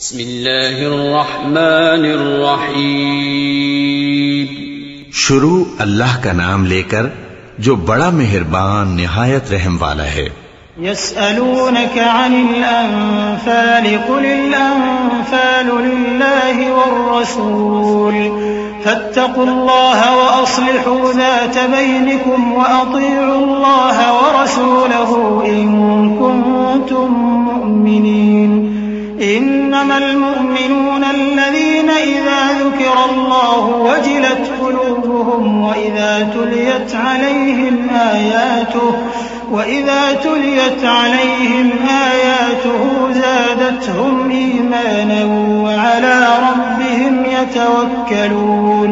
बिस्मिल्लाहिर्रहमानिर्रहीम। शुरू अल्लाह का नाम लेकर जो बड़ा मेहरबान निहायत रहम वाला है। यस्अलूनका अनिल अन्फाल कुलिल अन्फालु लिल्लाहि वर्रसूल फत्तकुल्लाह व अस्लिहू ज़ात बैनिकुम व अतीउल्लाह व रसूलहू इन कुंतुम मुमिनीन। इन्नमल मुमिनून अल्लज़ीना इज़ा ज़ुकिरल्लाहु वजिलत क़ुलूबुहुम व इज़ा तुलियत अलैहिम आयातुहु ज़ादतहुम ईमाना व अला रब्बिहिम यतवक्कलून।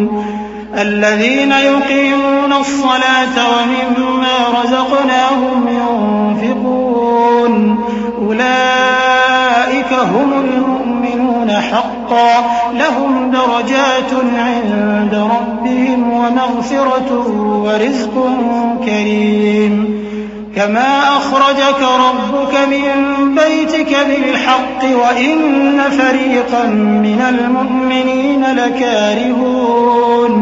الذين يقيمون الصلاة ومما رزقناهم ينفقون أولئك هم المؤمنون حقا لهم درجات عند ربهم ومغفرة ورزق كريم كما أخرجك ربك من بيتك بالحق وإن فريقا من المؤمنين لكارهون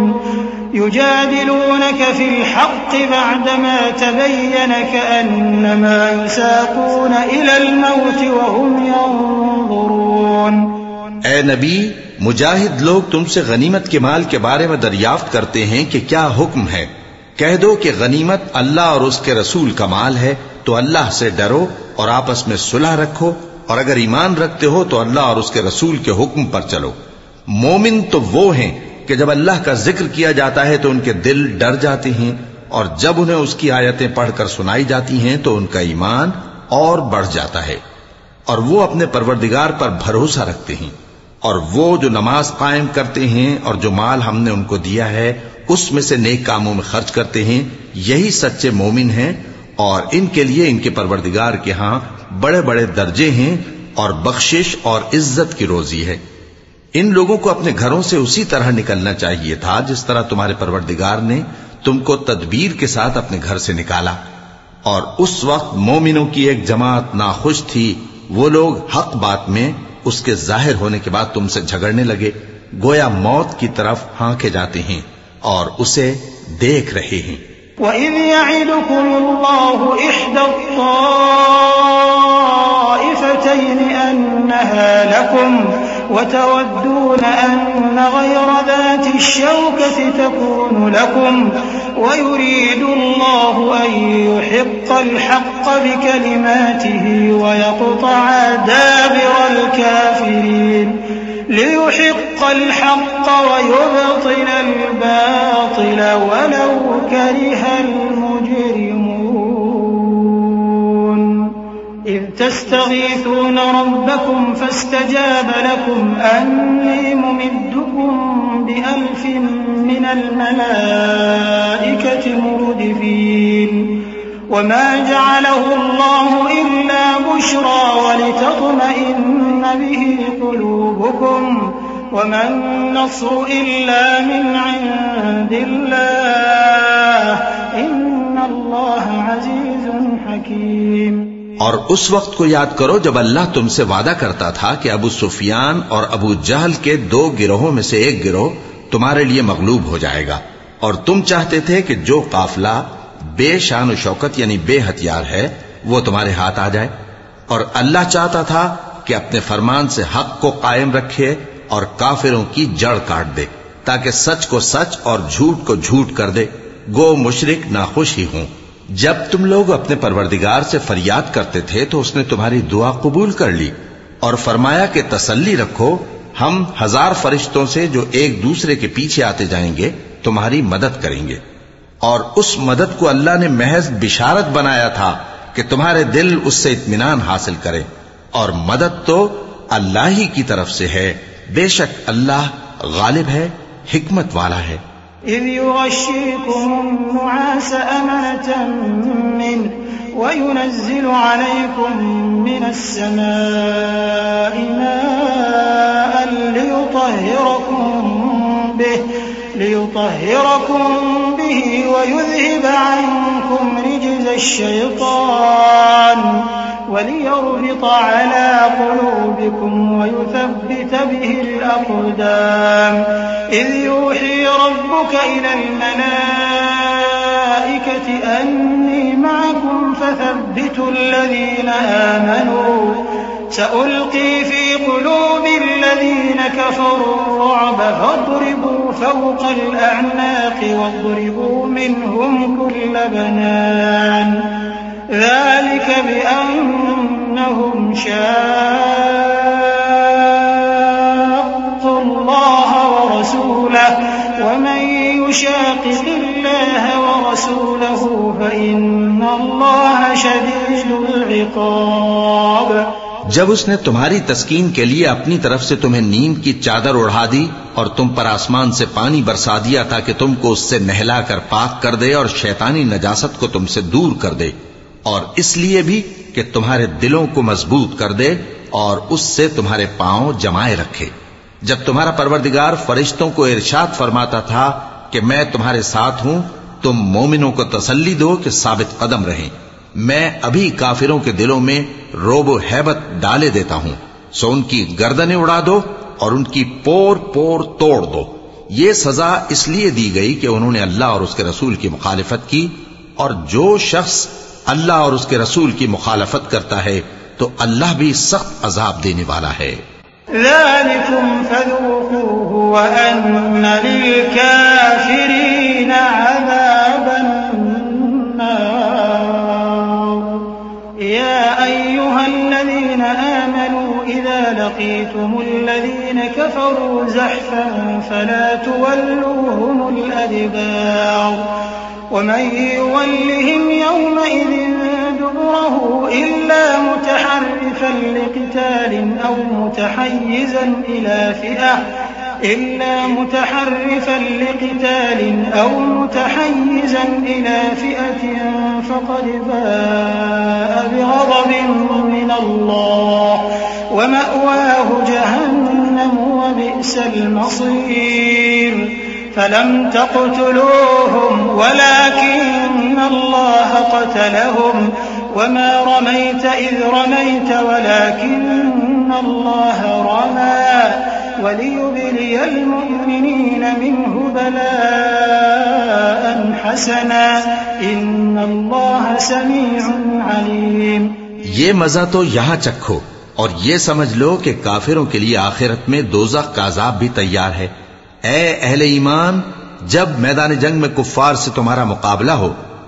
يجادلونك في الحق بعدما تبين كأنما يساقون إلى الموت وهم ينظرون। ए नबी, मुजाहिद लोग तुमसे गनीमत के माल के बारे में दरियाफ्त करते हैं कि क्या हुक्म है। कह दो कि गनीमत अल्लाह और उसके रसूल का माल है, तो अल्लाह से डरो और आपस में सुलह रखो, और अगर ईमान रखते हो तो अल्लाह और उसके रसूल के हुक्म पर चलो। मोमिन तो वो हैं कि जब अल्लाह का जिक्र किया जाता है तो उनके दिल डर जाते हैं, और जब उन्हें उसकी आयतें पढ़कर सुनाई जाती हैं तो उनका ईमान और बढ़ जाता है, और वो अपने परवरदिगार पर भरोसा रखते हैं। और वो जो नमाज कायम करते हैं और जो माल हमने उनको दिया है उसमें से नेक कामों में खर्च करते हैं, यही सच्चे मोमिन हैं, और इनके लिए इनके परवरदिगार के यहाँ बड़े बड़े दर्जे हैं और बख्शिश और इज्जत की रोजी है। इन लोगों को अपने घरों से उसी तरह निकलना चाहिए था जिस तरह तुम्हारे परवरदिगार ने तुमको तदबीर के साथ अपने घर से निकाला। और उस वक्त मोमिनों की एक जमात नाखुश थी। वो लोग हक बात में उसके जाहिर होने के बाद तुमसे झगड़ने लगे, गोया मौत की तरफ हांके जाते हैं और उसे देख रहे हैं। वइज़ यइदुकुमुल्लाहु इह्दा त्ताइफ़तैनि अन्नहा लकुम वतवद्दून अन्न गयरा ज़ाति श्शौकति तकूनु लकुम वयुरीदुल्लाहु अन युहिक़्क़ल हक़्क़ बिकलिमातिहि वयक़्तअ दाबिरल काफ़िरीन लियुहिक़्क़ الحق ويبطل الباطل ولو كره المجرمون إذ تستغيثون ربكم فاستجاب لكم أني ممدكم بألف من الملائكة مردفين وما جعله الله إلا بشرى ولتطمئن به قلوبكم وما النصر إلا من عند الله إن الله عزيز حكيم। और उस वक्त को याद करो जब अल्लाह तुमसे वादा करता था कि अबू सुफियान और अबू जहल के दो गिरोहों में से एक गिरोह तुम्हारे लिए मगलूब हो जाएगा, और तुम चाहते थे कि जो काफिला बेशान शौकत यानी बेहथियार है वो तुम्हारे हाथ आ जाए, और अल्लाह चाहता था कि अपने फरमान से हक को कायम रखे और काफिरों की जड़ काट दे, ताकि सच को सच और झूठ को झूठ कर दे। गो मुशरिक नाखुश ही हों। जब तुम लोग अपने परवरदिगार से फरियाद करते थे तो उसने तुम्हारी दुआ कबूल कर ली और फरमाया कि तसल्ली रखो, हम 1000 फरिश्तों से जो एक दूसरे के पीछे आते जाएंगे तुम्हारी मदद करेंगे। और उस मदद को अल्लाह ने महज बिशारत बनाया था कि तुम्हारे दिल उससे इत्मीनान हासिल करें, और मदद तो अल्लाह ही की तरफ से है। बेशक अल्लाह गालिब है, हिकमत वाला है। إذ يغشيكم النعاس أمنة منه وينزل عليكم من السماء ماء ليطهركم به ويذهب عنكم رجز الشيطان वलियरबित अला क़ुलूबिकुम वयुथब्बित बिहिल अक़दाम इज़ यूही रब्बुक इलल मलाइकति अन्नी मअकुम फथब्बितु الذين آمنوا سألقي في قلوب الذين كفروا الرعب فاضربوا فوق الأعناق واضربوا منهم كل بنان ذلك بأنهم شاقوا الله ورسوله ومن يشاقق الله ورسوله فإن الله شديد العقاب। जब उसने तुम्हारी तस्कीन के लिए अपनी तरफ से तुम्हें नींद की चादर उढ़ा दी और तुम पर आसमान से पानी बरसा दिया ताकि तुमको उससे नहलाकर पाक कर दे और शैतानी नजासत को तुमसे दूर कर दे, और इसलिए भी कि तुम्हारे दिलों को मजबूत कर दे और उससे तुम्हारे पांव जमाए रखे। जब तुम्हारा परवरदिगार फरिश्तों को इरशाद फरमाता था कि मैं तुम्हारे साथ हूं, तुम मोमिनों को तसल्ली दो कि साबित कदम रहें। मैं अभी काफिरों के दिलों में रोब हैबत डाले देता हूं, सो उनकी गर्दनें उड़ा दो और उनकी पोर पोर तोड़ दो। ये सजा इसलिए दी गई कि उन्होंने अल्लाह और उसके रसूल की मुखालिफत की, और जो शख्स अल्लाह और उसके रसूल की मुखालफत करता है तो अल्लाह भी सख्त अजाब देने वाला है। ज़ालिकुम फज़ूक़ूहु व अन्न लिलकाफ़िरीन अज़ाबन नार। या अय्युहल्लज़ीन आमनू इज़ा लक़ीतुमुल्लज़ीन कफ़रू ज़हफ़न फ़ला तुवल्लूहुमुल अदबार वमन युवल्लिहिम यौमइज़िन दुबुरहु इल्ला मुतहर्रिफन लिक़ितालिन अव मुतहय्यिज़न इला फ़िअतिन फ़क़द बाअ बिग़ज़बिन मिनल्लाह वमअवाहु जहन्नम वबि'सल मसीर। फलम तक़्तुलूहुम वलाकिन्न अल्लाह क़तलहुम वमा रमैत इज़ रमैत वलाकिन्न अल्लाह रमा वलियुब्लियल मुमिनीन मिन्हु बलाअन हसना इन्नल्लाह समीउन अलीम। ये मजा तो यहां चखो और ये समझ लो कि काफिरों के लिए आखिरत में दोज़ख का अज़ाब भी तैयार है। ए अहले ईमान, जब मैदान जंग में कुफ्फार से तुम्हारा मुकाबला हो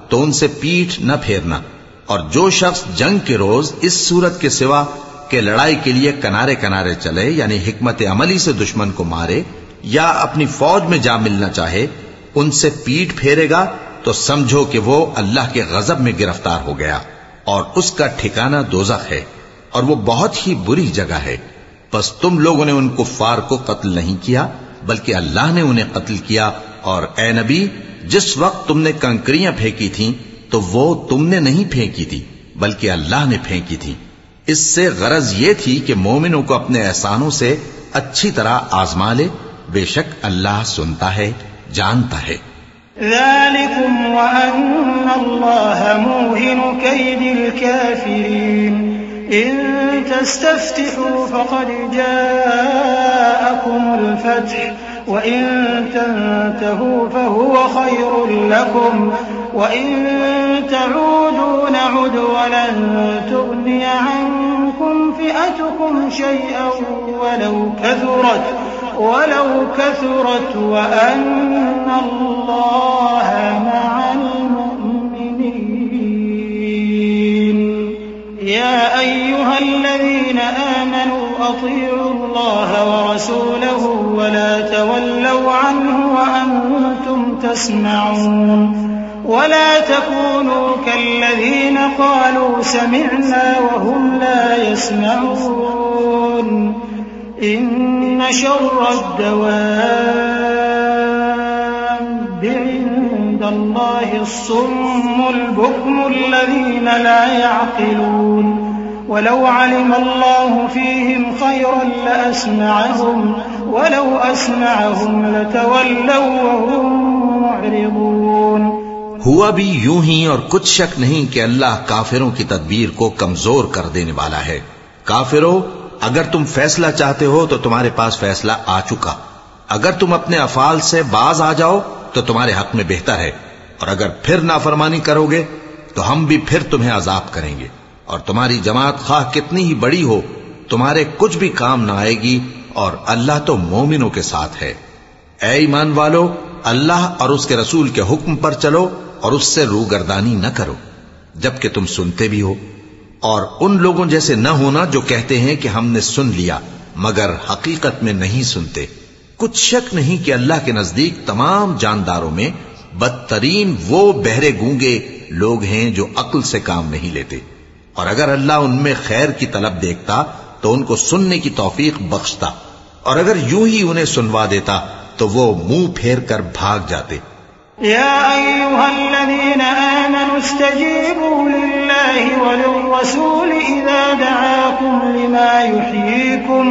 तो उनसे पीठ न फेरना, और जो शख्स जंग के रोज इस सूरत के सिवा के लड़ाई के लिए किनारे किनारे चले, यानी हिकमत अमली से दुश्मन को मारे या अपनी फौज में जा मिलना चाहे, उनसे पीठ फेरेगा तो समझो कि वो अल्लाह के गजब में गिरफ्तार हो गया और उसका ठिकाना दोज़ख है, और वो बहुत ही बुरी जगह है। बस तुम लोगों ने उन कुफ्फार को कत्ल नहीं किया बल्कि अल्लाह ने उन्हें कत्ल किया, और ए नबी, जिस वक्त तुमने कंकरियां फेंकी थीं तो वो तुमने नहीं फेंकी थी बल्कि अल्लाह ने फेंकी थी। इससे गरज ये थी कि मोमिनों को अपने एहसानों से अच्छी तरह आजमा ले, बेशक अल्लाह सुनता है, जानता है। ज़ालिकुम व अन्नल्लाह मूहिनु कैदिल काफिरीन इन तस्तफ्तिहू फ़क़द जाअकुमुल फ़त्ह व इन तंतहू फ़हुव ख़ैरुल लकुम व इन तऊदू नउद वलन तुग़निय अन्कुम फ़िअतुकुम शयअन वलौ कथुरत व अन्नल्लाह मअल मुमिनीन। या अय्युहल्लज़ीन आमनू अतीउल्लाह व रसूलहु व ला तवल्लौ अन्हु व अन्तुम तस्मऊन वला तकूनू कल्लज़ीन क़ालू समिअना व हुम ला यस्मऊन। इन्न शर्रद्दवाब्बि इंदल्लाहि अस्सुम्मुल बुक्मुल्लज़ीन ला यअक़िलून वलौ अलिमल्लाहु फ़ीहिम ख़ैरन लअस्मअहुम वलौ अस्मअहुम लतवल्लौ व हुम मुअरिदून। हुआ भी यूं ही, और कुछ शक नहीं कि अल्लाह काफिरों की तदबीर को कमजोर कर देने वाला है। काफिरों, अगर तुम फैसला चाहते हो तो तुम्हारे पास फैसला आ चुका। अगर तुम अपने अफाल से बाज आ जाओ तो तुम्हारे हक में बेहतर है, और अगर फिर नाफरमानी करोगे तो हम भी फिर तुम्हें अजाब करेंगे, और तुम्हारी जमात खाह कितनी ही बड़ी हो तुम्हारे कुछ भी काम ना आएगी, और अल्लाह तो मोमिनों के साथ है। ऐ ईमान वालो, अल्लाह और उसके रसूल के हुक्म पर चलो और उससे रूगर्दानी न करो जबकि तुम सुनते भी हो, और उन लोगों जैसे न होना जो कहते हैं कि हमने सुन लिया मगर हकीकत में नहीं सुनते। कुछ शक नहीं कि अल्लाह के नजदीक तमाम जानदारों में बदतरीन वो बहरे गूंगे लोग हैं जो अक्ल से काम नहीं लेते, और अगर अल्लाह उनमें खैर की तलब देखता तो उनको सुनने की तौफीक बख्शता, और अगर यूं ही उन्हें सुनवा देता तो वो मुंह फेर कर भाग जाते। या अय्युहल्लज़ीना आमनू इस्तजीबू लिल्लाहि वलिर्रसूल इज़ा दआकुम लिमा युहयीकुम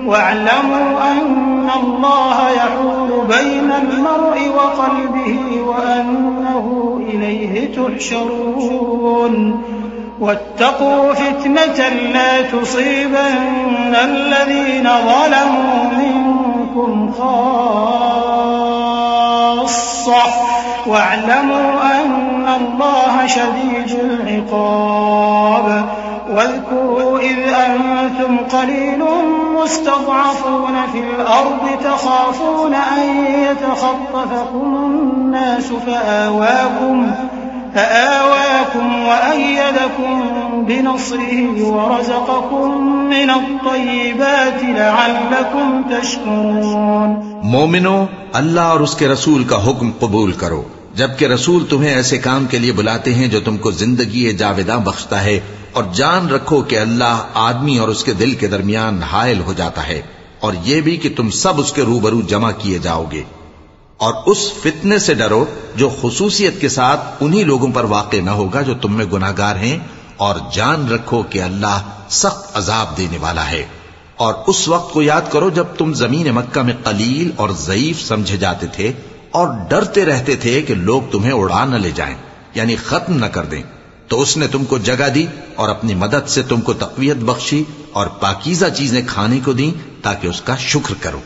वअलमू अन्नल्लाह यहूलु बैनल मर्इ व क़ल्बिही व अन्नहु इलैहि तुहशरून वत्तक़ू फितनतन ला तुसीबन्ना अल्लज़ीना ज़लमू मिनकुम ख़ास्सह वअलमू अन्नल्लाह शदीदुल इक़ाब वाज़कुरू इज़ अंतुम क़लीलुन मुस्तज़अफ़ूना फ़िल अर्ज़ि तख़ाफ़ूना अन यतख़त्तफ़कुमुन नास فآواكم وأيدكم بنصره ورزقكم من الطيبات لعلكم تشكرون। मोमिनो, अल्लाह और उसके रसूल का हुक्म कबूल करो जबकि रसूल तुम्हें ऐसे काम के लिए बुलाते हैं जो तुमको जिंदगी जावेदा बख्शता है, और जान रखो कि अल्लाह आदमी और उसके दिल के दरमियान हायल हो जाता है, और ये भी कि तुम सब उसके रूबरू जमा किए जाओगे। और उस फितने से डरो जो खुसूसियत के साथ उन्हीं लोगों पर वाक़े न होगा जो तुम में गुनाहगार हैं, और जान रखो कि अल्लाह सख्त अजाब देने वाला है। और उस वक्त को याद करो जब तुम जमीन मक्का में कलील और ज़ईफ समझे जाते थे और डरते रहते थे कि लोग तुम्हें उड़ा न ले जाएं, यानी खत्म न कर दें, तो उसने तुमको जगह दी और अपनी मदद से तुमको तक़वियत बख्शी और पाकीज़ा चीजें खाने को दी ताकि उसका शुक्र करो।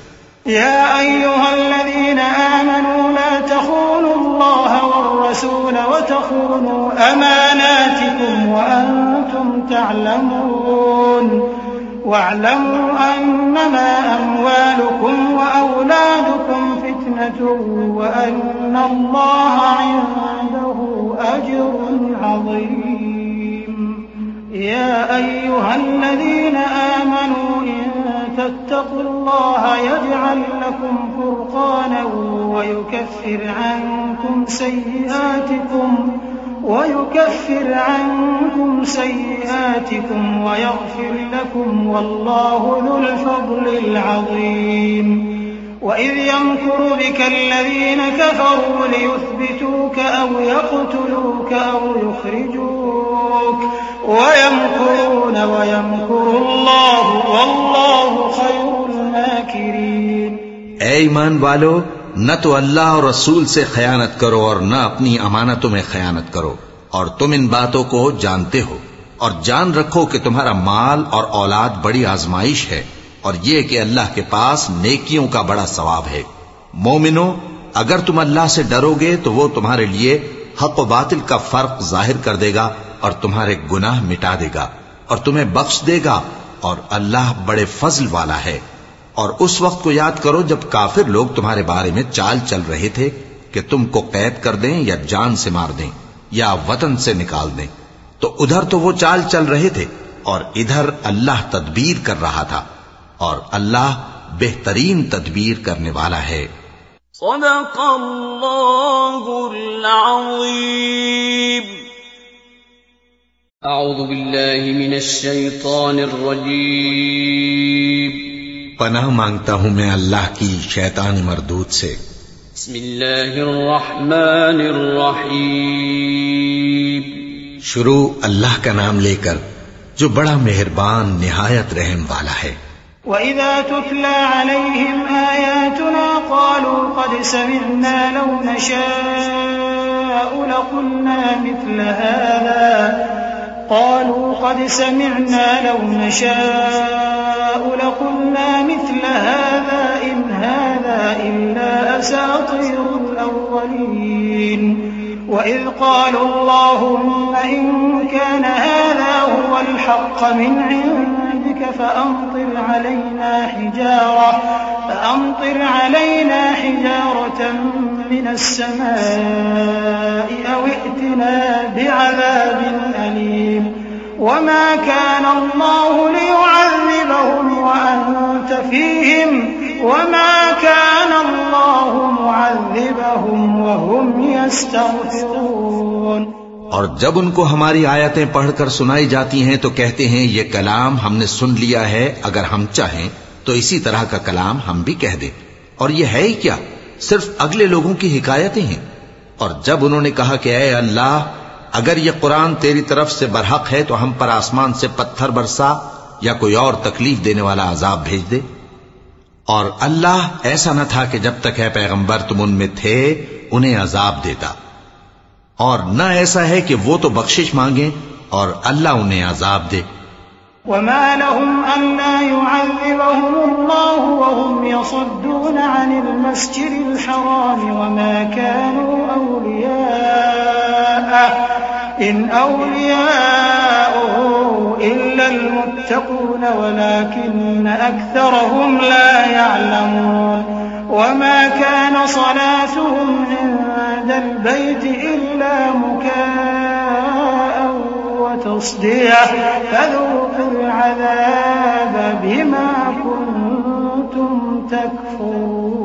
या अय्युहल्लज़ीना आमनू ला तख़ूनुल्लाह वर्रसूल वतख़ूनू अमानातिकुम व अंतुम तअलमून वअलमू अन्नमा अम्वालुकुम व औलादुकुम फितनतुन व अन्नल्लाह इंदहु अज्रुन अज़ीम। या अय्युहल्लज़ीना आमनू तत्तक़ुल्लाह यजअल लकुम फुरक़ानन वयुकफ्फिर अन्कुम सय्यिआतिकुम वयग़फिर लकुम वल्लाहु ज़ुल फ़ज़्लिल अज़ीम। वइज़ यमकुरु बिका अल्लज़ीना कफ़रू लियुथ्बितूक औ यक़्तुलूक औ युख़्रिजूक वयमकुरून वयमकुरुल्लाहु वल्लाहु खैरुल माकिरीन। ऐ ईमान वालो, न तो अल्लाह और रसूल से खयानत करो और न अपनी अमानतों में खयानत करो, और तुम इन बातों को जानते हो, और जान रखो कि तुम्हारा माल और औलाद बड़ी आजमाइश है, और ये कि अल्लाह के पास नेकियों का बड़ा सवाब है। मोमिनो, अगर तुम अल्लाह से डरोगे तो वो तुम्हारे लिए हक व बातिल का फर्क जाहिर कर देगा और तुम्हारे गुनाह मिटा देगा और तुम्हें बख्श देगा, और अल्लाह बड़े फजल वाला है। और उस वक्त को याद करो जब काफिर लोग तुम्हारे बारे में चाल चल रहे थे कि तुमको कैद कर दें या जान से मार दें या वतन से निकाल दें, तो उधर तो वो चाल चल रहे थे और इधर अल्लाह तदबीर कर रहा था, और अल्लाह बेहतरीन तदबीर करने वाला है। सदक़ल्लाहुल अज़ीम। अऊज़ु बिल्लाहि मिनश शैतानिर रजीम। पनाह मांगता हूं मैं अल्लाह की शैतानी मरदूद से। बिस्मिल्लाहिर रहमानिर रहीम। शुरू अल्लाह का नाम लेकर जो बड़ा मेहरबान निहायत रहम वाला है। वइज़ा तुतला अलैहिम आयातुना क़ालू क़द समिअना लौ नशाअ نشاء لقلنا مثل هذا قالوا قد سمعنا لو نشاء لقلنا مثل هذا إن هذا إلا أساطير الأولين وإذ قالوا اللهم إن كان هذا هو الحق من عندك فأمطر علينا حجارة من السماء أو ائتنا بعذاب أليم وما كان الله ليعذبهم وأنت فيهم وما كان الله معذبهم وهم يستغفرون। और जब उनको हमारी आयतें पढ़कर सुनाई जाती हैं तो कहते हैं ये कलाम हमने सुन लिया है, अगर हम चाहें तो इसी तरह का कलाम हम भी कह दें। और ये है ही क्या, सिर्फ अगले लोगों की हिकायतें हैं। और जब उन्होंने कहा कि ऐ अल्लाह, अगर ये कुरान तेरी तरफ से बरहक है तो हम पर आसमान से पत्थर बरसा या कोई और तकलीफ देने वाला अजाब भेज दे। और अल्लाह ऐसा न था कि जब तक है पैगंबर तुम उनमें थे उन्हें अजाब देता, और न ऐसा है कि वो तो बख्शिश मांगे और अल्लाह उन्हें अजाब दे। वमा लहुम अल्ला युअज़्ज़िबहुमुल्लाहु वहुम यसुद्दून अनिल मस्जिदिल हराम वमा कानू औलियाअहु इन औलियाउहु इल्लल मुत्तक़ून वलाकिन्न अक्सरहुम ला यअलमून वमा कान सलातुहुम इंदल बैति इल्ला मुकाअन वतस्दिया फज़ूक़ुल अज़ाब बिमा कुन्तुम तकफुरून।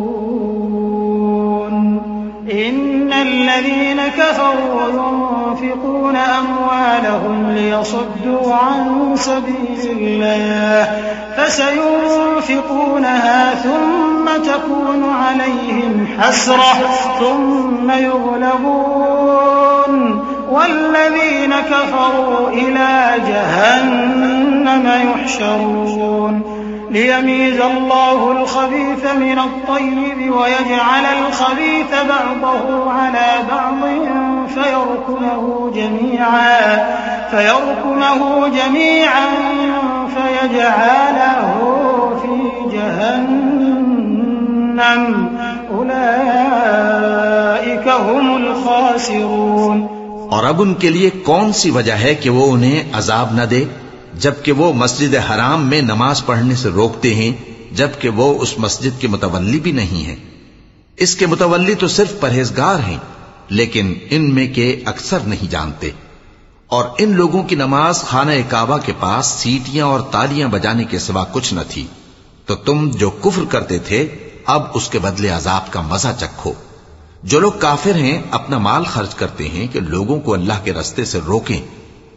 इन्नल लज़ीन कफ़रू युनफ़िक़ून अम्वालहुम लियसुद्दू अन सबीलिल्लाह फसयुनफ़िक़ूनहा थुम्म तकून अलैहिम हसरह थुम्म युग़लबून वल्लज़ीन कफ़रू इला जहन्नम युहशरून लियमीज़ अल्लाहु अल-ख़बीथ मिन अत-तय्यिब वयजअल अल-ख़बीथ बअदहु अला बअदिन फयरकुमहु जमीअन फयजअलहु फी जहन्नम उलाइका हुमुल ख़ासिरून। और अब उनके लिए कौन सी वजह है कि वो उन्हें अजाब न दे, जबकि वो मस्जिद हराम में नमाज पढ़ने से रोकते हैं, जबकि वो उस मस्जिद के मुतवल्ली भी नहीं है। इसके मुतवल्ली तो सिर्फ परहेजगार हैं, लेकिन इनमें के अक्सर नहीं जानते। और इन लोगों की नमाज खाना काबा के पास सीटियां और तालियां बजाने के सिवा कुछ न थी। तो तुम जो कुफ्र करते थे अब उसके बदले अजाब का मजा चखो। जो लोग काफिर हैं अपना माल खर्च करते हैं कि लोगों को अल्लाह के रास्ते से रोकें,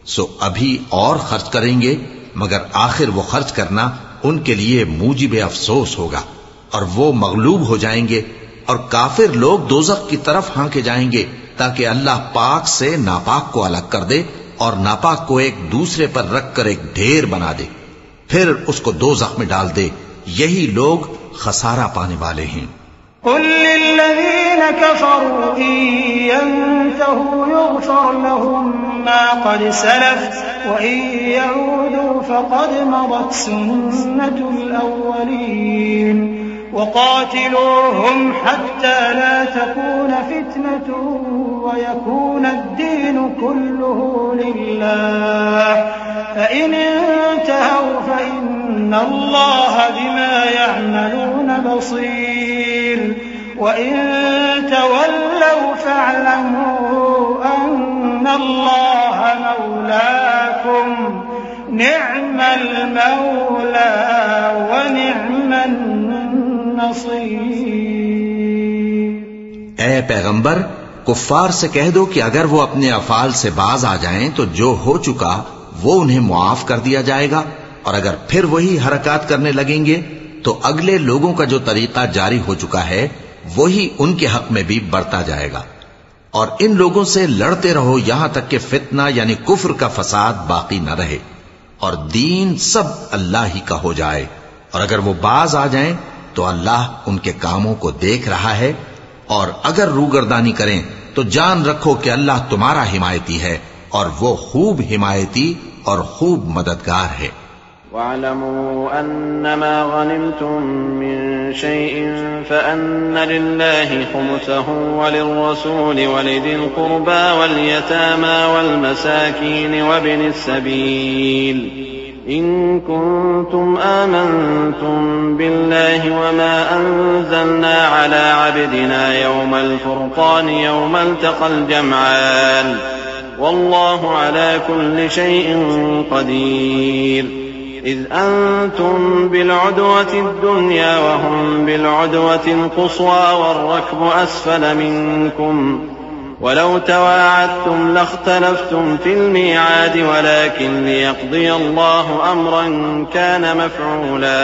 सो अभी और खर्च करेंगे, मगर आखिर वो खर्च करना उनके लिए मूजिब अफसोस होगा और वो मगलूब हो जाएंगे। और काफिर लोग दोज़ख की तरफ हांके जाएंगे ताकि अल्लाह पाक से नापाक को अलग कर दे और नापाक को एक दूसरे पर रखकर एक ढेर बना दे, फिर उसको दोज़ख में डाल दे। यही लोग खसारा पाने वाले हैं। कुल लिल्लज़ीन कफ़रू इन यंतहू युग़फ़र लहुम मा क़द सलफ़ व इन यऊदू फ़क़द मदत सुन्नतुल अव्वलीन वक़ातिलूहुम हत्ता ला तकून फ़ितनतुन व यकून अद-दीन कुल्लुहु लिल्लाह फ़इन इंतहू फ़इन्नल्लाह बिमा यअमलून बसीर वइन तवल्लौ फ़अलमू अन्नल्लाह मौलाकुम निअमल मौला व निअमन नसीर। ऐ पैगंबर, कुफ्फार से कह दो कि अगर वो अपने अफाल से बाज आ जाएं तो जो हो चुका वो उन्हें मुआफ कर दिया जाएगा, और अगर फिर वही हरकत करने लगेंगे तो अगले लोगों का जो तरीका जारी हो चुका है वही उनके हक में भी बढ़ता जाएगा। और इन लोगों से लड़ते रहो यहां तक कि फितना यानी कुफ्र का फसाद बाकी न रहे और दीन सब अल्लाह ही का हो जाए। और अगर वो बाज आ जाएं तो अल्लाह उनके कामों को देख रहा है, और अगर रूगर्दानी करें तो जान रखो कि अल्लाह तुम्हारा हिमायती है और वो खूब हिमायती और खूब मददगार है। वअलमू अन्नमा गनिमतुम मिन शैइन फअन्न लिल्लाहि खुमुसहु वलिर्रसूलि वलिदिल कुर्बा वलयतामा वलमसाकीन वबिनिस सबील इन कुंतुम आमंतुम बिल्लाहि वमा अंज़लना अला अब्दिना यौमल फुरक़ान यौमल तक़ल जमआन वल्लाहु अला कुल्लि शैइन क़दीर इज़ अंतुम बिलउदवतिद दुन्या वहुम बिलउदवतिल क़ुस्वा वर्रक्बु अस्फल मिनकुम वलौ तवाअदतुम लख्तलफ्तुम फिल मिआद वलाकिन लियक़्दिय अल्लाहु अम्रन कान मफ़ऊला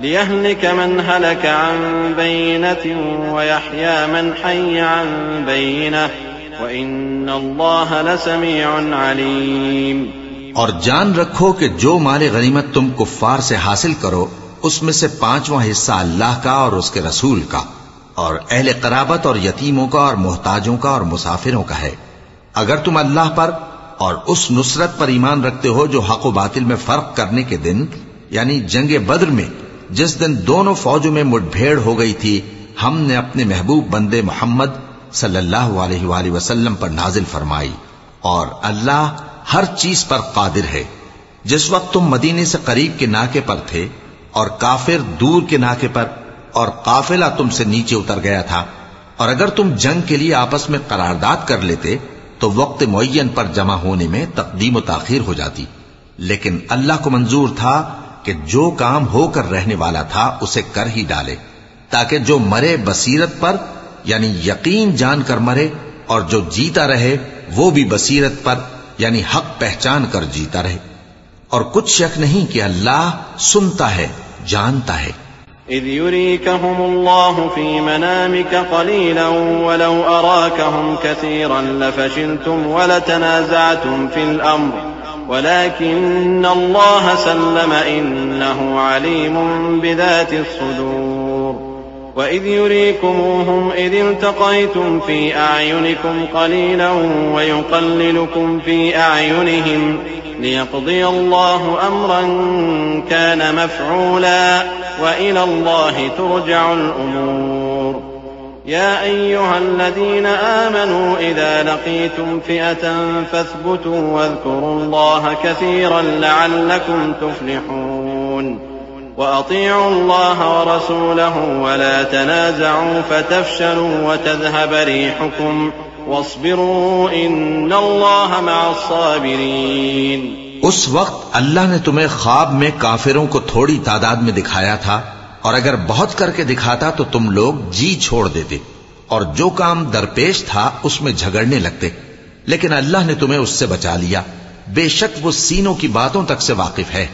लियहलिक मन हलक अन बय्यिनतिन वयहया मन हय्य अन बय्यिनह वइन्नल्लाह लसमीउन अलीम। और जान रखो कि जो माले गनीमत तुम कुफ्फार से हासिल करो उसमें से 5वां हिस्सा अल्लाह का और उसके रसूल का और अहले क़राबत और यतीमों का और मोहताजों का और मुसाफिरों का है। अगर तुम अल्लाह पर और उस नुसरत पर ईमान रखते हो जो हक व बातिल में फर्क करने के दिन यानी जंगे बद्र में जिस दिन दोनों फौजों में मुठभेड़ हो गई थी, हमने अपने महबूब बंदे मोहम्मद सल्लल्लाहु अलैहि वसल्लम पर नाजिल फरमाई और अल्लाह हर चीज पर कादिर है। जिस वक्त तुम मदीने से करीब के नाके पर थे और काफिर दूर के नाके पर और काफिला तुमसे नीचे उतर गया था, और अगर तुम जंग के लिए आपस में करारदाद कर लेते तो वक्त मुअय्यन पर जमा होने में तकदीम व ताखीर हो जाती, लेकिन अल्लाह को मंजूर था कि जो काम होकर रहने वाला था उसे कर ही डाले, ताकि जो मरे बसीरत पर यानी यकीन जानकर मरे और जो जीता रहे वो भी बसीरत पर यानी हक पहचान कर जीता रहे। और कुछ शक नहीं कि अल्लाह सुनता है, जानता है। इज़ युरीकहुमुल्लाहु फी मनामिका क़लीलन वलौ अराकहुम कसीरन लफशिलतुम वलतनाज़अतुम फिल अम्र वलाकिन्नल्लाह सल्लम इन्नहु अलीमुन बिज़ातिस सुदूर वइज़ युरीकुमूहुम इज़ इल्तक़यतुम फी अअयुनिकुम क़लीलन वयुक़ल्लिलुकुम फी अअयुनिहिम लियक़्दिय अल्लाहु अम्रन कान मफ़ऊला वइलल्लाहि तुरजअुल उमूर या अय्युहल्लज़ीना आमनू इज़ा लक़ीतुम फ़िअतन फ़ाथ्बुतू वज़्कुरुल्लाह कसीरन लअल्लकुम तुफ़्लिहून वअतीअू अल्लाह वरसूलहु वला तनाज़अू फ़तफ़शलू वतज़हब रिहुकुम वस्बिरू इन्नल्लाह मअस साबिरीन। उस वक्त अल्लाह ने तुम्हें ख्वाब में काफिरों को थोड़ी तादाद में दिखाया था, और अगर बहुत करके दिखाता तो तुम लोग जी छोड़ देते और जो काम दरपेश था उसमें झगड़ने लगते, लेकिन अल्लाह ने तुम्हें उससे बचा लिया। बेशक वो सीनों की बातों तक से वाकिफ है।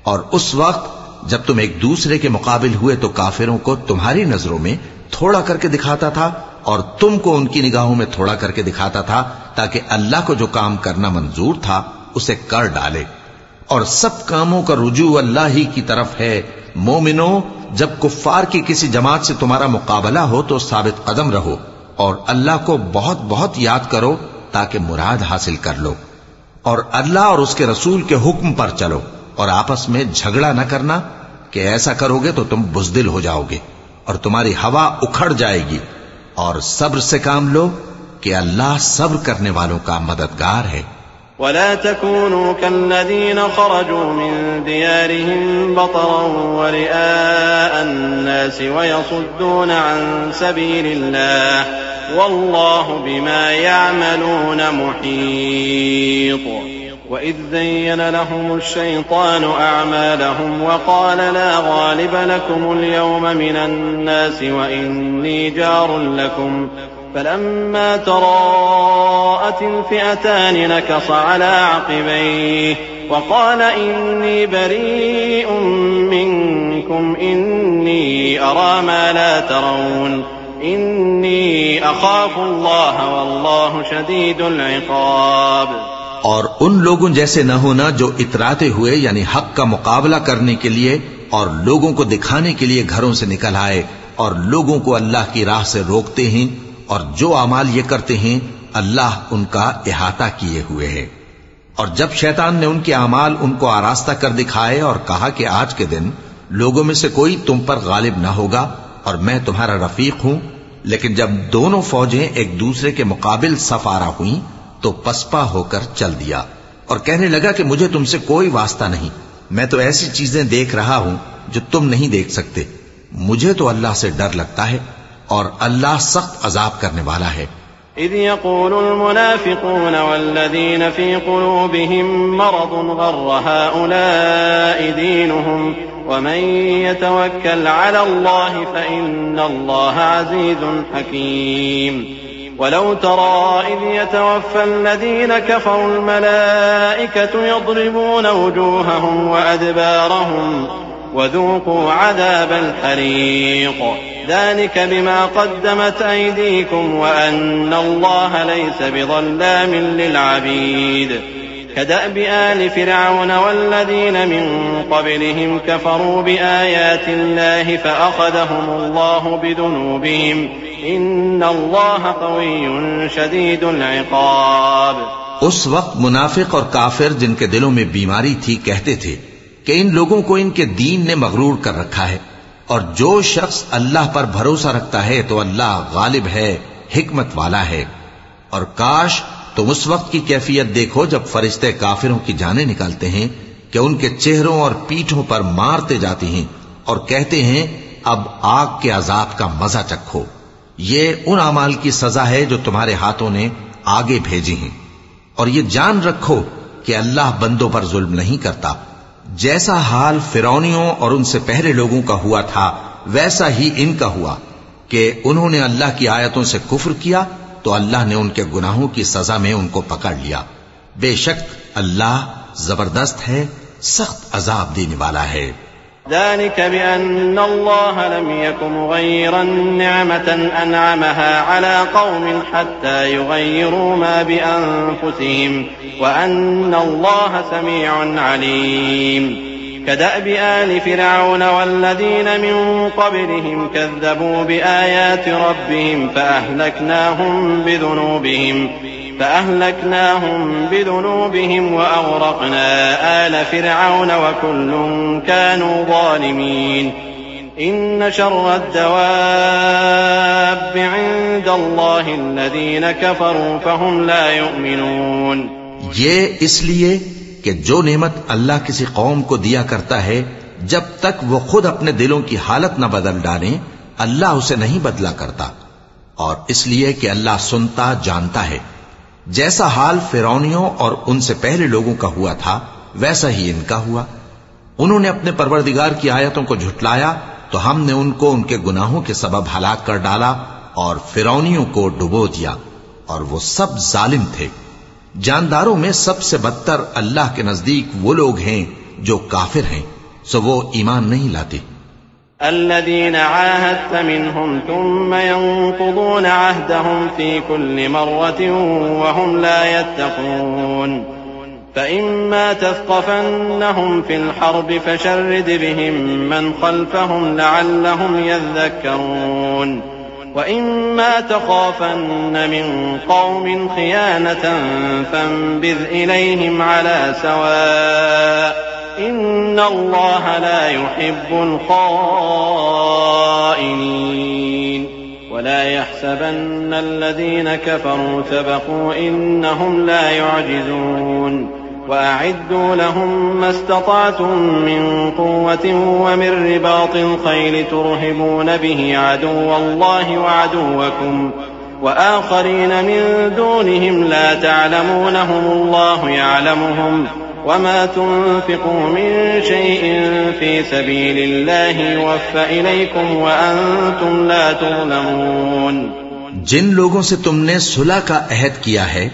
और उस वक्त जब तुम एक दूसरे के मुकाबिल हुए तो काफिरों को तुम्हारी नजरों में थोड़ा करके दिखाता था और तुमको उनकी निगाहों में थोड़ा करके दिखाता था, ताकि अल्लाह को जो काम करना मंजूर था उसे कर डाले। और सब कामों का रुजू अल्लाह ही की तरफ है। मोमिनो, जब कुफ्फार की किसी जमात से तुम्हारा मुकाबला हो तो साबित कदम रहो और अल्लाह को बहुत बहुत याद करो ताकि मुराद हासिल कर लो, और अल्लाह और उसके रसूल के हुक्म पर चलो और आपस में झगड़ा न करना कि ऐसा करोगे तो तुम बुज़दिल हो जाओगे और तुम्हारी हवा उखड़ जाएगी। और सब्र से काम लो कि अल्लाह सब्र करने वालों का मददगार है। वला तकूनू कल्लज़ीन खरजू मिन दियारिहिम बतरन व रिआअ अन्नास व यसुद्दून अन सबीलिल्लाह वल्लाहु बिमा यअमलून मुहीत। वइज़ ज़य्यन लहुमुश शैतानु अअमालहुम व क़ाल ला गालिब लकुमुल यौम मिनन नास व इन्नी जारुन लकुम फलम्मा तराअतिल फ़िअतान नकस अला अक़बैहि व क़ाल इन्नी बरीउम मिनकुम इन्नी अरा मा ला तरौन इन्नी अख़ाफ़ुल्लाह वल्लाहु शदीदुल इक़ाब। और उन लोगों जैसे न होना जो इतराते हुए यानी हक का मुकाबला करने के लिए और लोगों को दिखाने के लिए घरों से निकल आए और लोगों को अल्लाह की राह से रोकते हैं और जो अमाल ये करते हैं अल्लाह उनका इहाता किए हुए है। और जब शैतान ने उनके अमाल उनको आरास्ता कर दिखाए और कहा कि आज के दिन लोगों में से कोई तुम पर गालिब न होगा और मैं तुम्हारा रफीक हूं, लेकिन जब दोनों फौजें एक दूसरे के मुकाबिल सफारा हुई तो पसपा होकर चल दिया और कहने लगा कि मुझे तुमसे कोई वास्ता नहीं, मैं तो ऐसी चीजें देख रहा हूं जो तुम नहीं देख सकते। मुझे तो अल्लाह से डर लगता है और अल्लाह सख्त अजाब करने वाला है। इज़ यक़ूलुल मुनाफ़िक़ून वल्लज़ीन फ़ी क़ुलूबिहिम मरदुन ग़र्र हाउलाइ दीनुहुम वमन यतवक्कल अलल्लाहि फ़इन्नल्लाह अज़ीज़ुन हकीम। वलौ तरा इज़ यतवफ़्फ़ल कफ़रुल मलाइकतु यضرबून वुजूहहुम वअदबारहुम वज़ूक़ू अज़ाबल हरीक़ ذلك بما قدمت أيديكم وأن الله ليس بظلام للعبيد كدأب آل فرعون والذين من قبلهم كفروا بآيات الله فأخذهم الله بذنوبهم إن الله قوي شديد العقاب। उस वक्त मुनाफिक और काफिर जिनके दिलों में बीमारी थी कहते थे कि इन लोगों को इनके दीन ने मगरूर कर रखा है और जो शख्स अल्लाह पर भरोसा रखता है तो अल्लाह गालिब है, हिकमत वाला है। और काश तुम उस वक्त की कैफियत देखो जब फरिश्ते काफिरों की जानें निकालते हैं कि उनके चेहरों और पीठों पर मारते जाते हैं और कहते हैं अब आग के अजाब का मजा चखो। ये उन अमाल की सजा है जो तुम्हारे हाथों ने आगे भेजी हैं। और ये जान रखो कि अल्लाह बंदों पर जुल्म नहीं करता। जैसा हाल फिरौनियों और उनसे पहले लोगों का हुआ था वैसा ही इनका हुआ कि उन्होंने अल्लाह की आयतों से कुफ्र किया तो अल्लाह ने उनके गुनाहों की सजा में उनको पकड़ लिया। बेशक अल्लाह जबरदस्त है, सख्त अजाब देने वाला है। ذلك بأن الله لم يكن مغيرا نعمة أنعمها على قوم حتى يغيروا ما بأنفسهم وأن الله سميع عليم كدأب آل فرعون والذين من قبلهم كذبوا بآيات ربهم فأهلكناهم بذنوبهم وأغرقنا آل فرعون وكل كانوا ظالمين إن شر الدواب عند الله الذين كفروا فهم لا يؤمنون। ये इसलिए कि जो नेमत अल्लाह किसी कौम को दिया करता है जब तक वो खुद अपने दिलों की हालत न बदल डाले अल्लाह उसे नहीं बदला करता, और इसलिए कि अल्लाह सुनता जानता है। जैसा हाल फिरौनियों और उनसे पहले लोगों का हुआ था वैसा ही इनका हुआ। उन्होंने अपने परवरदिगार की आयतों को झुटलाया तो हमने उनको उनके गुनाहों के सबब हलाक कर डाला और फिरौनियों को डुबो दिया, और वो सब जालिम थे। जानदारों में सबसे बदतर अल्लाह के नजदीक वो लोग हैं जो काफिर हैं, सो वो ईमान नहीं लाते। الذين عاهدت منهم ثم ينقضون عهدهم في كل مرة وهم لا يتقون فإما تثقفنهم في الحرب فشرد بهم من خلفهم لعلهم يذكرون وإما تخافن من قوم خيانة فانبذ إليهم على سواء إن الله لا يحب الخائنين ولا يحسبن الذين كفروا سبقوا إنهم لا يعجزون وأعدوا لهم ما استطعتم من قوة ومن رباط الخيل ترهبون به عدو الله وعدوكم وآخرين من دونهم لا تعلمونهم الله يعلمهم وما تنفقوا من شيء في سبيل الله يوفى إليكم وأنتم لا تظلمون। जिन लोगों से तुमने सुलह का अहद किया है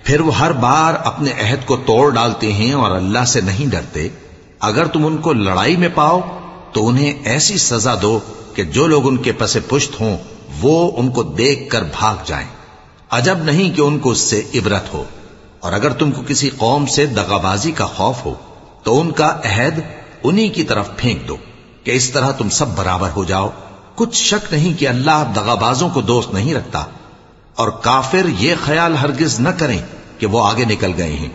फिर वो हर बार अपने अहद को तोड़ डालते हैं और अल्लाह से नहीं डरते, अगर तुम उनको लड़ाई में पाओ तो उन्हें ऐसी सजा दो कि जो लोग उनके पसे पुश्त हों वो उनको देखकर भाग जाएं। अजब नहीं कि उनको उससे इबरत हो। और अगर तुमको किसी कौम से दगाबाजी का खौफ हो तो उनका अहद उन्हीं की तरफ फेंक दो कि इस तरह तुम सब बराबर हो जाओ। कुछ शक नहीं कि अल्लाह दगाबाजों को दोस्त नहीं रखता, और काफिर ये ख्याल हरगिज न करें कि वो आगे निकल गए हैं,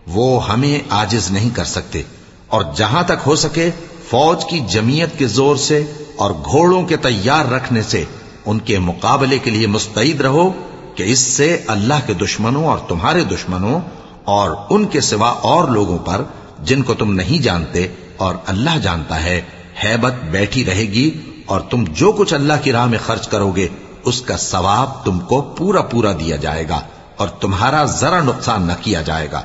वो हमें आजिज नहीं कर सकते। और जहां तक हो सके फौज की जमीयत के जोर से और घोड़ों के तैयार रखने से उनके मुकाबले के लिए मुस्तैद रहो कि इससे अल्लाह के दुश्मनों और तुम्हारे दुश्मनों और उनके सिवा और लोगों पर जिनको तुम नहीं जानते और अल्लाह जानता है, हैबत बैठी रहेगी और तुम जो कुछ अल्लाह की राह में खर्च करोगे उसका सवाब तुमको पूरा पूरा दिया जाएगा और तुम्हारा जरा नुकसान न किया जाएगा।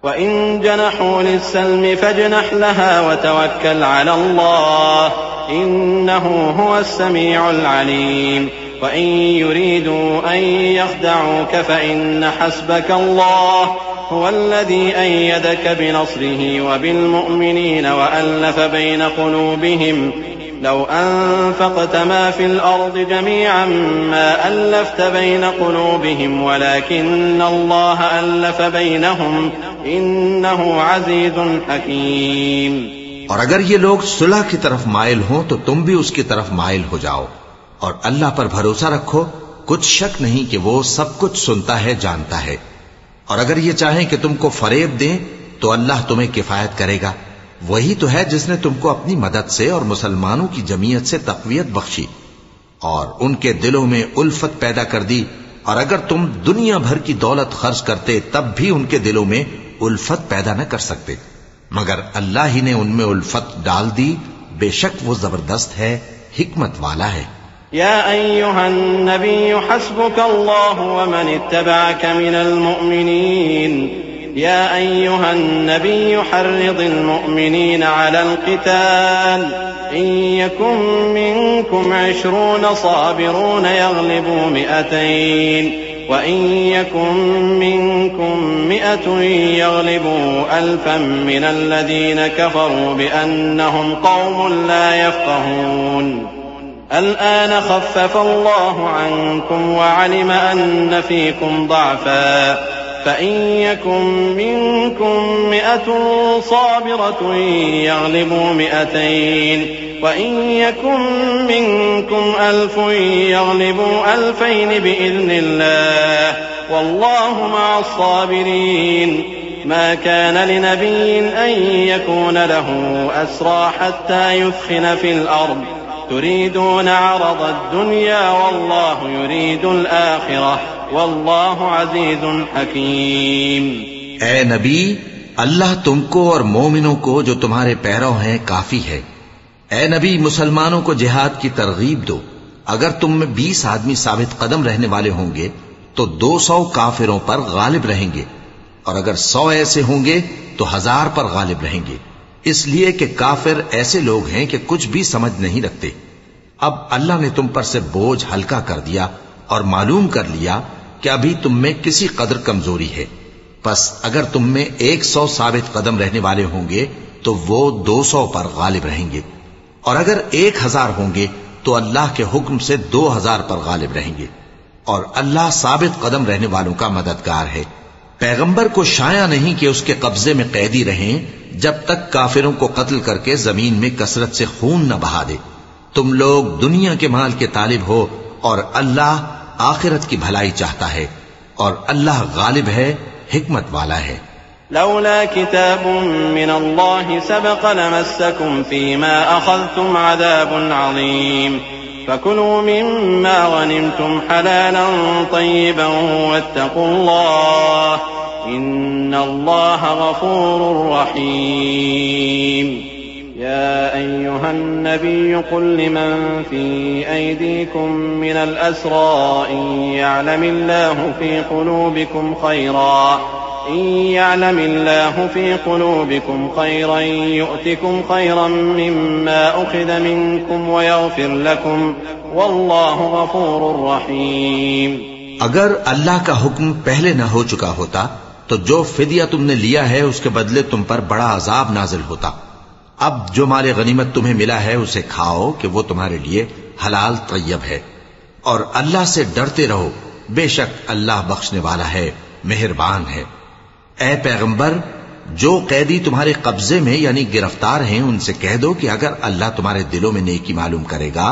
वइन जनहू लिस्सल्मि फजनह लहा वतवक्कल अला अल्लाह इन्नहु हुवस समीउल अलीम वइन युरीदू अन यख्दऊक फइन्न हस्बक अल्लाह हुवल्लज़ी अय्यदक बिनस्रिही वबिलमुअ्मिनीन वअल्लफ़ बैन क़ुलूबिहिम लौ अनफ़क़त मा फ़िल अर्ज़ि जमीअन मा अल्लफ़्त बैन क़ुलूबिहिम वलाकिन्न अल्लाह अल्लफ़ बैनहुम इन्नहु अज़ीज़ुन हकीम। और अगर ये लोग सुलह की तरफ माइल हों तो तुम भी उसकी तरफ माइल हो जाओ और अल्लाह पर भरोसा रखो, कुछ शक नहीं कि वो सब कुछ सुनता है, जानता है। और अगर ये चाहें कि तुमको फरेब दें तो अल्लाह तुम्हें किफायत करेगा। वही तो है जिसने तुमको अपनी मदद से और मुसलमानों की जमीयत से तक़वियत बख्शी और उनके दिलों में उल्फत पैदा कर दी। और अगर तुम दुनिया भर की दौलत खर्च करते तब भी उनके दिलों में उल्फत पैदा न कर सकते, मगर अल्लाह ही ने उनमें उल्फत डाल दी। बेशक वो जबरदस्त है, हिकमत वाला है। या अय्युहन नबिय्यु हस्बुकल्लाहु व मन इत्तबअक मिनल मुअ्मिनीन या अय्युहन नबिय्यु हर्रिदिल मुअ्मिनीन अलल क़िताल इन यकुम मिनकुम 20 साबिरून यग़लिबू 100 व इन यकुम मिनकुम 100 यग़लिबू 1000 मिनल लज़ीन कफ़रू बिअन्नहुम क़ौमुन ला यफ़क़हून الآن خفف الله عنكم وعلم أن فيكم ضعفا فإن يكن منكم 100 صابرة يغلبوا 200 وإن يكن منكم 1000 يغلبوا 2000 بإذن الله والله مع الصابرين ما كان لنبي أن يكون له أسرى حتى يثخن في الأرض تريدون عرض الدنيا والله يريد الآخرة والله عزيز حكيم। ए नबी, अल्लाह तुमको और मोमिनों को जो तुम्हारे पैरों हैं काफी है। ए नबी, मुसलमानों को जिहाद की तरगीब दो। अगर तुम में 20 आदमी साबित कदम रहने वाले होंगे तो 200 काफिरों पर गालिब रहेंगे, और अगर 100 ऐसे होंगे तो 1000 पर गालिब रहेंगे, इसलिए कि काफिर ऐसे लोग हैं कि कुछ भी समझ नहीं रखते। अब अल्लाह ने तुम पर से बोझ हल्का कर दिया और मालूम कर लिया कि अभी तुम में किसी कदर कमजोरी है। बस अगर तुम में 100 साबित कदम रहने वाले होंगे तो वो 200 पर गालिब रहेंगे, और अगर 1000 होंगे तो अल्लाह के हुक्म से 2000 पर गालिब रहेंगे, और अल्लाह साबित कदम रहने वालों का मददगार है। पैगंबर को शाया नहीं कि उसके कब्जे में कैदी रहें जब तक काफिरों को कत्ल करके जमीन में कसरत से खून न बहा दे। तुम लोग दुनिया के माल के तालिब हो और अल्लाह आखिरत की भलाई चाहता है, और अल्लाह गालिब है, हिकमत वाला है। लौला किताबुन मिनल्लाहि सबक़ लमस्सकुम फीमा अख़ज़्तुम अज़ाबुन अज़ीम फकुलू मिम्मा गनिमतुम हलालन तय्यिबन वत्तक़ुल्लाह इन्नल्लाह गफ़ूरुर रहीम। या अय्युहन नबिय्यु कुल लिमन फी अयदीकुम मिनल अस्रा इन यअलमिल्लाहु फी क़ुलूबिकुम खैरन यु'तिकुम खैरन मिम्मा उख़िज़ मिनकुम वयग़फ़िर लकुम वल्लाहु गफ़ूरुर रहीम। अगर अल्लाह का हुक्म पहले न हो चुका होता तो जो फिदिया तुमने लिया है उसके बदले तुम पर बड़ा अजाब नाजिल होता। अब जो माले गनीमत तुम्हें मिला है उसे खाओ कि वो तुम्हारे लिए हलाल तय्यब है, और अल्लाह से डरते रहो, बेशक अल्लाह बख्शने वाला है, मेहरबान है। ए पैगंबर, जो कैदी तुम्हारे कब्जे में यानी गिरफ्तार हैं उनसे कह दो कि अगर अल्लाह तुम्हारे दिलों में नेकी मालूम करेगा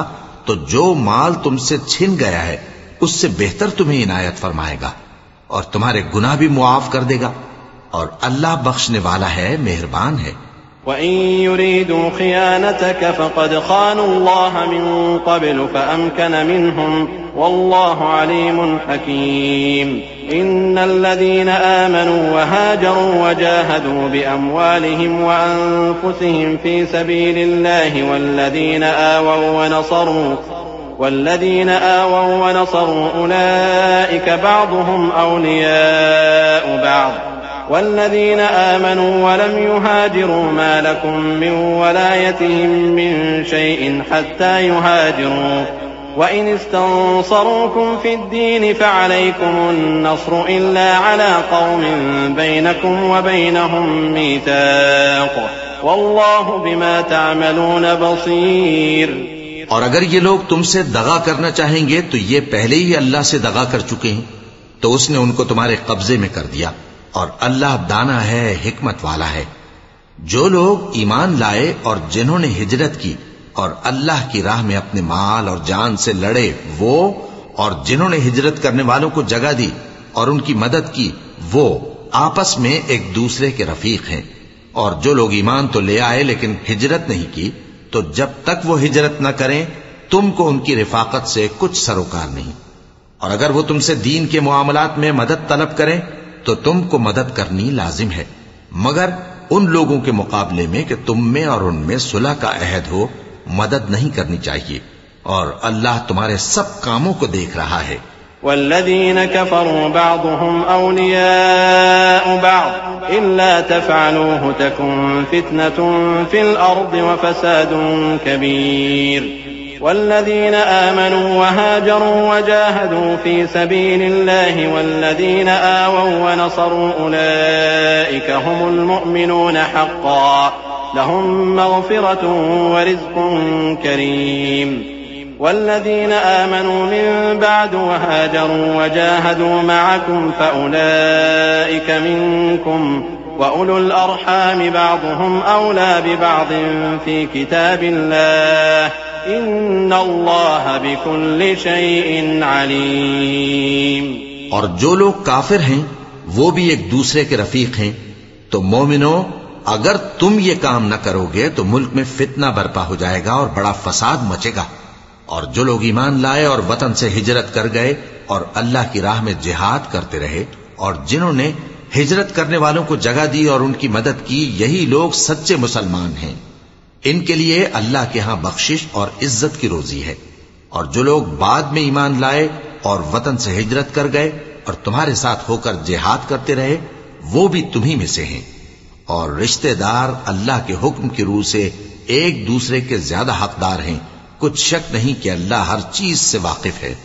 तो जो माल तुमसे छिन गया है उससे बेहतर तुम्हें इनायत फरमाएगा और तुम्हारे गुनाह भी मुआफ कर देगा, और अल्लाह बख्शने वाला है, मेहरबान है। وَإِن يُرِيدُوا خِيَانَتَكَ فَقَدْ خَانُوا اللَّهَ مِن قَبْلُ فَأَمْكَنَ مِنْهُمْ وَاللَّهُ عَلِيمٌ حَكِيمٌ إِنَّ الَّذِينَ آمَنُوا وَهَاجَرُوا وَجَاهَدُوا بِأَمْوَالِهِمْ وَأَنفُسِهِمْ فِي سَبِيلِ اللَّهِ وَالَّذِينَ آوَوا وَنَصَرُوا أُولَئِكَ بَعْضُهُمْ أَوْلِيَاءُ بَعْضٍ والذين آمنوا ولم يهاجروا ما لكم من ولايتهم من شيء حتى يهاجروا وإن استنصروكم في الدين فعليكم النصر إلا على قوم بينكم وبينهم ميثاق والله بما تعملون بصير। और अगर ये लोग तुमसे दगा करना चाहेंगे तो ये पहले ही अल्लाह से दगा कर चुके हैं, तो उसने उनको तुम्हारे कब्जे में कर दिया, और अल्लाह दाना है, हिकमत वाला है। जो लोग ईमान लाए और जिन्होंने हिजरत की और अल्लाह की राह में अपने माल और जान से लड़े, वो और जिन्होंने हिजरत करने वालों को जगह दी और उनकी मदद की, वो आपस में एक दूसरे के रफीक हैं। और जो लोग ईमान तो ले आए लेकिन हिजरत नहीं की, तो जब तक वो हिजरत न करें तुमको उनकी रिफाकत से कुछ सरोकार नहीं। और अगर वो तुमसे दीन के मुआमलात में मदद तलब करें तो तुमको मदद करनी लाजिम है, मगर उन लोगों के मुकाबले में कि तुम में और उनमें सुलह का अहद हो, मदद नहीं करनी चाहिए। और अल्लाह तुम्हारे सब कामों को देख रहा है। वल्लज़ीन कफ़रू बअदुहुम औलियाउ बअद इल्ला तफ़अलूहु तकुन फ़ित्नतुन फ़िल अर्दि व फ़सादुन कबीर। والذين آمنوا وهاجروا وجاهدوا في سبيل الله والذين آووا ونصروا أولئك هم المؤمنون حقا لهم مغفرة ورزق كريم. والذين آمنوا من بعد وهاجروا وجاهدوا معكم فأولئك منكم وأولو الأرحام بعضهم أولى ببعض في كتاب الله إن الله بكل شيء عليم। और जो लोग काफिर हैं वो भी एक दूसरे के रफीक हैं। तो मोमिनो, अगर तुम ये काम न करोगे तो मुल्क में फितना बर्पा हो जाएगा और बड़ा फसाद मचेगा। और जो लोग ईमान लाए और वतन से हिजरत कर गए और अल्लाह की राह में जिहाद करते रहे और जिन्होंने हिजरत करने वालों को जगह दी और उनकी मदद की, यही लोग सच्चे मुसलमान हैं। इनके लिए अल्लाह के यहां बख्शिश और इज्जत की रोजी है। और जो लोग बाद में ईमान लाए और वतन से हिजरत कर गए और तुम्हारे साथ होकर जिहाद करते रहे, वो भी तुम्ही में से हैं। और रिश्तेदार अल्लाह के हुक्म की रूह से एक दूसरे के ज्यादा हकदार हैं। कुछ शक नहीं कि अल्लाह हर चीज से वाकिफ है।